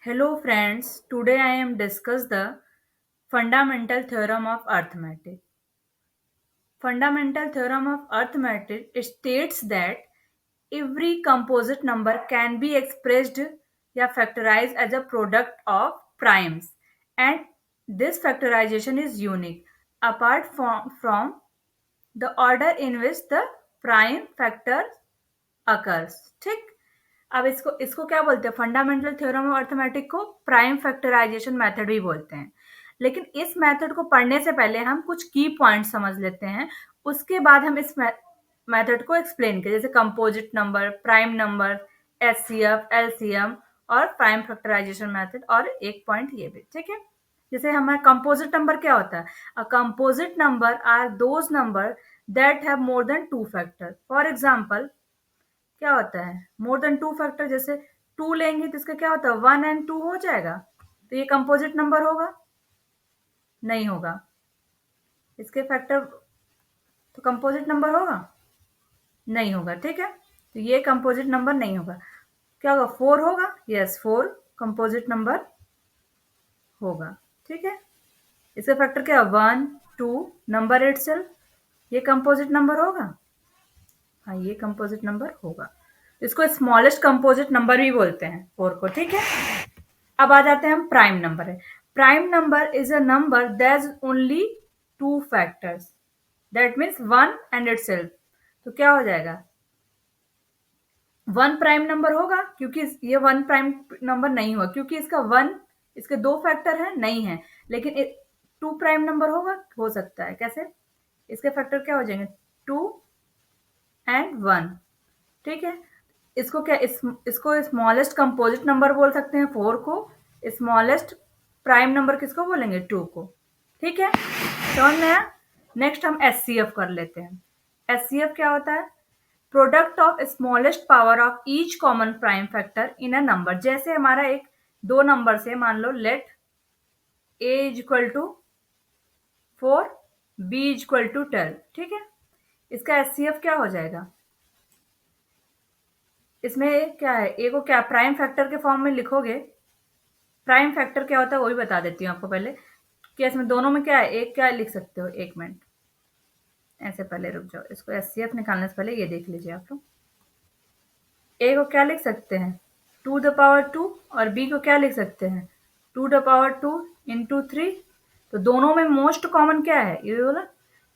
Hello friends, today I am discuss the fundamental theorem of arithmetic. Fundamental theorem of arithmetic states that every composite number can be expressed या factorized as a product of primes and this factorization is unique apart from the order in which the prime factor occurs. ठीक, अब इसको इसको क्या बोलते हैं? Fundamental theorem of arithmetic को prime factorization method भी बोलते हैं। लेकिन इस मेथड को पढ़ने से पहले हम कुछ की पॉइंट समझ लेते हैं, उसके बाद हम इस मेथड को एक्सप्लेन करें, जैसे composite number, prime number, HCF, LCM और प्राइम फैक्टराइजेशन मेथड। और एक पॉइंट ये भी, ठीक है। जैसे हमारा कंपोजिट नंबर क्या होता है? A composite number are those number that have more than 2 factor. For example क्या होता है मोर देन 2 फैक्टर? जैसे 2 लेंगे तो इसका क्या होता है 1 एंड 2 हो जाएगा, तो ये कंपोजिट नंबर होगा? नहीं होगा। इसके फैक्टर तो कंपोजिट नंबर होगा? नहीं होगा, ठीक है। तो ये कंपोजिट नंबर नहीं होगा। क्या होगा? 4 होगा? यस, 4 कंपोजिट नंबर होगा, ठीक है। इसका फैक्टर क्या है 1 2 नंबर इटसेल्फ, ये कंपोजिट नंबर होगा? हाँ, ये कंपोजिट नंबर होगा। इसको स्मॉलेस्ट कंपोजिट नंबर भी बोलते हैं 4 को, ठीक है। अब आ जाते हैं हम प्राइम नंबर है। Prime number is a number that only 2 factors, that means 1 and itself. तो क्या हो जाएगा? 1 प्राइम नंबर होगा, क्योंकि ये 1 प्राइम नंबर नहीं हुआ क्योंकि इसका 1, इसके 2 फैक्टर है नहीं है। लेकिन 2 प्राइम नंबर होगा, हो सकता है। कैसे? इसके फैक्टर क्या हो जाएंगे 2 एंड 1, ठीक है। इसको क्या इसको स्मॉलेस्ट कंपोजिट नंबर बोल सकते हैं 4 को, स्मॉलेस्ट प्राइम नंबर किसको बोलेंगे 2 को, ठीक है। समझ में आया? नेक्स्ट हम एचसीएफ कर लेते हैं। एचसीएफ क्या होता है? Product of smallest power of each common prime factor in a number. जैसे हमारा एक दो नंबर से मान लो let A is equal to 4, B is equal to 12, ठीक है। इसका एचसीएफ क्या हो जाएगा? इसमें क्या है, ए को क्या प्राइम फैक्टर के फॉर्म में लिखोगे? प्राइम फैक्टर क्या होता है वो भी बता देती हूँ आपको पहले। क्या इसमें दोनों में क्या है, एक क्या लिख सकते हो, 1 मिनट ऐसे पहले रुक जाओ, इसको एचसीएफ निकालने से पहले ये देख लीजिए आप लोग। ए को क्या लिख सकते हैं 2 द पावर 2 और बी को क्या लिख सकते हैं 2 द पावर 2 इंटू 3। तो दोनों में मोस्ट कॉमन क्या है, ये बोला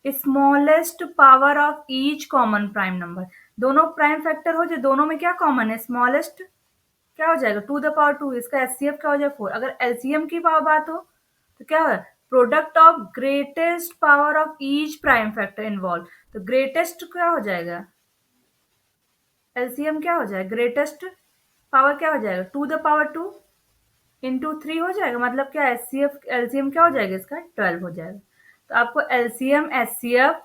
smallest power of each common prime number. दोनों प्राइम फैक्टर हो जो दोनों में क्या कॉमन है, स्मॉलेस्ट क्या हो जाएगा 2 द पावर 2। इसका एचसीएफ क्या हो जाएगा 4। अगर एलसीएम की बात हो तो क्या है product of greatest power of each prime factor involve. तो ग्रेटेस्ट क्या हो जाएगा, एलसीएम क्या हो जाएगा, ग्रेटेस्ट पावर क्या हो जाएगा 2 द पावर 2 इंटू 3 हो जाएगा। मतलब क्या एचसीएफ एलसीएम क्या हो जाएगा इसका 12 हो जाएगा। तो आपको LCM HCF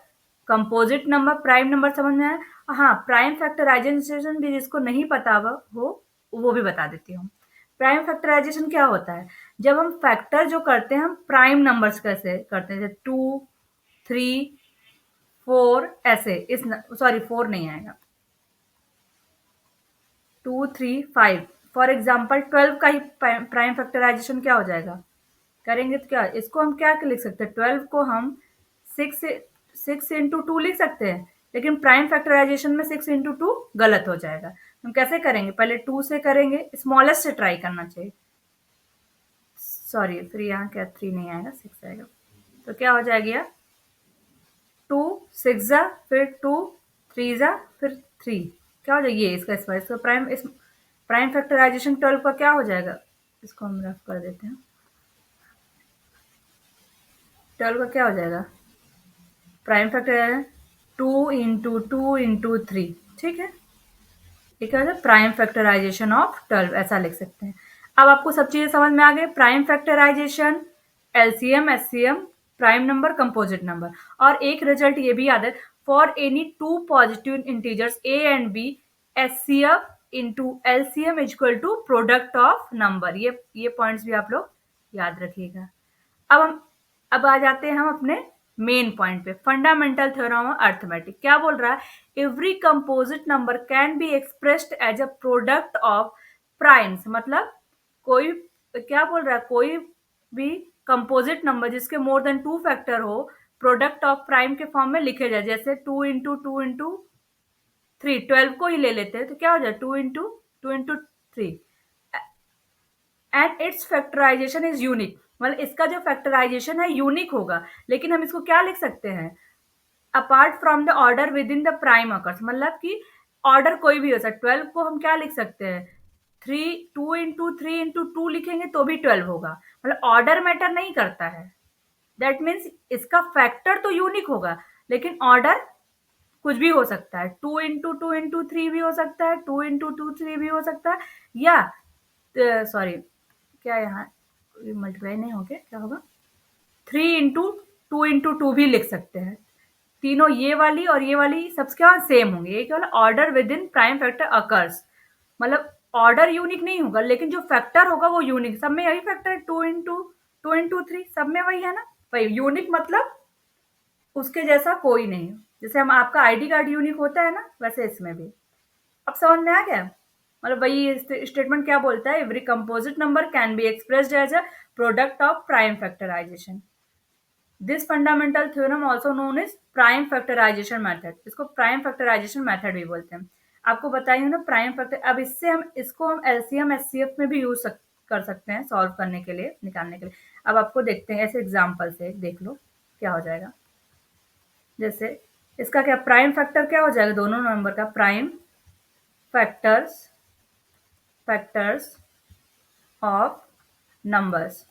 composite number prime number समझ में आया। हाँ, प्राइम फैक्टराइजेशन भी जिसको नहीं पता हो वो भी बता देती हूँ। प्राइम फैक्टराइजेशन क्या होता है? जब हम फैक्टर जो करते हैं हम प्राइम नंबर्स कैसे करते हैं, जैसे 2 3 4 ऐसे। इस सॉरी 4 नहीं आएगा, 2 3 5। फॉर एग्जाम्पल 12 का ही प्राइम फैक्टराइजेशन क्या हो जाएगा करेंगे तो क्या इसको हम क्या लिख सकते हैं 12 को हम 6 इंटू 2 लिख सकते हैं। लेकिन प्राइम फैक्टराइजेशन में 6 इंटू 2 गलत हो जाएगा। हम कैसे करेंगे, पहले 2 से करेंगे, स्मॉलेस्ट से ट्राई करना चाहिए। सॉरी, फिर यहाँ क्या 3 नहीं आएगा 6 आएगा। तो क्या हो जाएगा 2 6 जा, फिर 2 3 जा, फिर 3 क्या हो जाएगा ये इसका प्राइम फैक्टराइजेशन 12 का क्या हो जाएगा, इसको हम रफ कर देते हैं। 12 का क्या हो जाएगा प्राइम फैक्टर 2 इंटू 2 इंटू 3, ठीक है। ये क्या हो जाएगा प्राइम फैक्टराइजेशन ऑफ 12, ऐसा लिख सकते हैं। अब आपको सब चीजें समझ में आ गई, prime factorization, LCM HCM, prime number, composite number. और एक रिजल्ट ये भी याद है, for any 2 positive integers A and B HCF into LCM is equal to product of number. ये पॉइंट्स भी आप लोग याद रखिएगा। अब आ जाते हैं हम अपने मेन पॉइंट पे, फंडामेंटल थ्योरम ऑफ अर्थमेटिक। क्या बोल रहा है, every composite number can be expressed as a product of primes. मतलब कोई क्या बोल रहा है, कोई भी कंपोजिट नंबर जिसके मोर देन 2 फैक्टर हो, प्रोडक्ट ऑफ प्राइम के फॉर्म में लिखे जाए। जैसे 2 इंटू 2 इंटू 3, 12 को ही ले लेते हैं तो क्या हो जाए 2 into 2 into 3 and its factorization is unique. मतलब इसका जो फैक्टराइजेशन है यूनिक होगा। लेकिन हम इसको क्या लिख सकते हैं, apart from the order with in the prime occurs, मतलब कि ऑर्डर कोई भी हो सकता है। 12 को हम क्या लिख सकते हैं, 2 लिखेंगे तो भी 12 होगा। मतलब ऑर्डर मैटर नहीं करता है। दैट मीन्स इसका फैक्टर तो यूनिक होगा, लेकिन ऑर्डर कुछ भी हो सकता है। 2 इंटू 3 भी हो सकता है, 2 इंटू 2 3 भी हो सकता है, या सॉरी क्या यहाँ मल्टीप्लाई नहीं हो गया, क्या होगा, 3 इंटू 2 भी लिख सकते हैं। तीनों ये वाली और ये वाली सबके क्या सेम होंगे। ये क्या वाला order with in prime factor occurs, मतलब ऑर्डर यूनिक नहीं होगा लेकिन जो फैक्टर होगा वो यूनिक। सब में यही फैक्टर है, 2 इंटू 3 सब में वही है ना। वही यूनिक मतलब उसके जैसा कोई नहीं। जैसे हम आपका आईडी कार्ड यूनिक होता है ना, वैसे इसमें भी। अब समझ में आ गया। मतलब वही स्टेटमेंट क्या बोलता है, every composite number can be expressed as a product of prime factorization. This fundamental theorem also known is prime factorization method. इसको प्राइम फैक्टराइजेशन मेथड भी बोलते हैं। आपको बताइए ना प्राइम फैक्टर। अब इससे हम इसको हम एलसीएम एचसीएफ में भी यूज कर सकते हैं सॉल्व करने के लिए, निकालने के लिए। अब आपको देखते हैं ऐसे एग्जाम्पल से, देख लो क्या हो जाएगा। जैसे इसका क्या प्राइम फैक्टर क्या हो जाएगा, दोनों नंबर का प्राइम फैक्टर्स ऑफ नंबर्स।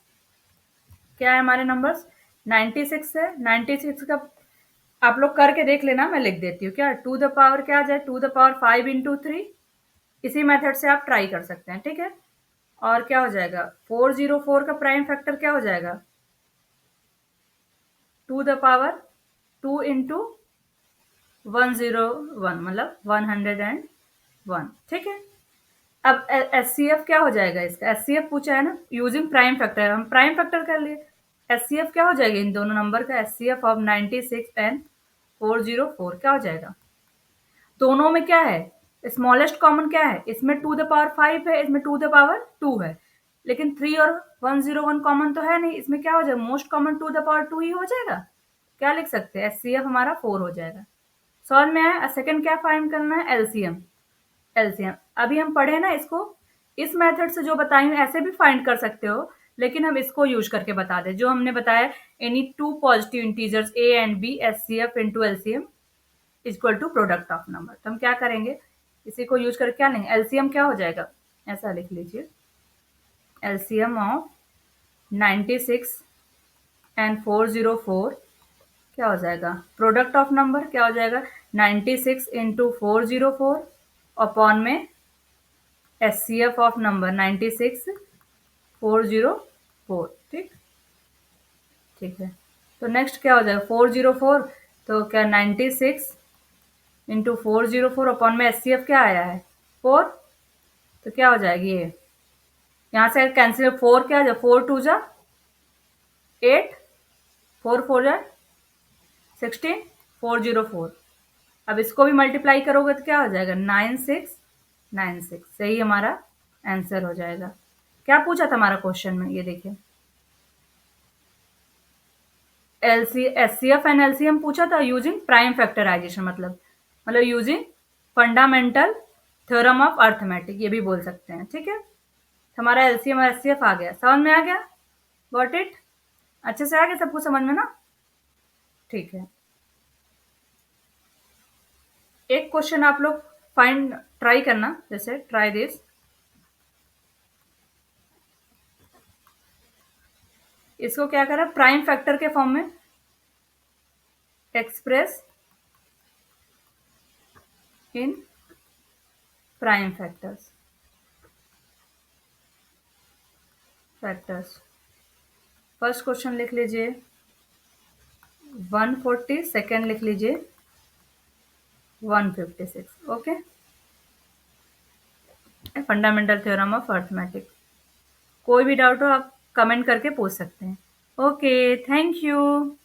क्या है हमारे नंबर्स, 96 है। 96 का आप लोग करके देख लेना, मैं लिख देती हूँ। क्या टू द पावर क्या आ जाए, टू द पावर 5 इंटू 3। इसी मेथड से आप ट्राई कर सकते हैं, ठीक है। और क्या हो जाएगा, 404 का प्राइम फैक्टर क्या हो जाएगा, टू द पावर 2 इंटू 101, मतलब 101, ठीक है। अब एच सी एफ क्या हो जाएगा, इसका एच सी एफ पूछा है ना, यूजिंग प्राइम फैक्टर, हम प्राइम फैक्टर कर लिए। एच सी एफ क्या हो जाएगा इन दोनों नंबर का, H C F of 96 and 404 क्या हो जाएगा। दोनों में क्या है, स्मॉलेस्ट कॉमन क्या है, इसमें टू द पावर 5 है, इसमें टू द पावर 2 है। लेकिन 3 और 101 कॉमन तो है नहीं, इसमें क्या हो जाएगा, most common to the power 2 ही हो जाएगा। क्या लिख सकते हैं, एच सी एफ हमारा 4 हो जाएगा। समझ में आया। सेकंड क्या फाइंड करना है, एलसीएम। एलसीएम अभी हम पढ़े ना इसको, इस मेथड से जो बताई हूँ ऐसे भी फाइंड कर सकते हो, लेकिन हम इसको यूज करके बता दें जो हमने बताया। Any two positive integers A and B, H C F into LCM equal to product of number. तो हम क्या करेंगे, इसी को यूज करके क्या लेंगे, एलसीएम क्या हो जाएगा, ऐसा लिख लीजिए, एलसीएम ऑफ 96 एंड 404 क्या हो जाएगा, प्रोडक्ट ऑफ नंबर क्या हो जाएगा, 96 इंटू 404 अपॉन में H C F of number 96 404, ठीक ठीक है। तो नेक्स्ट क्या हो जाएगा, 404, तो क्या 96 इंटू 404 अपॉन में एच सी एफ क्या आया है 4, तो क्या हो जाएगी ये, यहाँ से कैंसिल, 4 क्या जाए, 4 2 जा 8, 4 4 जा 16, 404। अब इसको भी मल्टीप्लाई करोगे तो क्या हो जाएगा, 9696, सही हमारा आंसर हो जाएगा। क्या पूछा था हमारा क्वेश्चन में, ये देखिए H C F and LCM पूछा था यूजिंग प्राइम फैक्टराइजेशन, मतलब using fundamental theorem of arithmetic, ये भी बोल सकते हैं, ठीक है। हमारा एलसीएम और एचसीएफ आ गया, समझ में आ गया, गॉट इट, अच्छे से आ गया सबको समझ में ना, ठीक है। एक क्वेश्चन आप लोग फाइंड ट्राई करना, जैसे ट्राई दिस, इसको क्या करा, प्राइम फैक्टर के फॉर्म में express in prime factors. First question लिख लीजिए 140, सेकेंड लिख लीजिए 156, okay. Fundamental theorem of arithmetic. कोई भी डाउट हो आप कमेंट करके पूछ सकते हैं। Okay, thank you.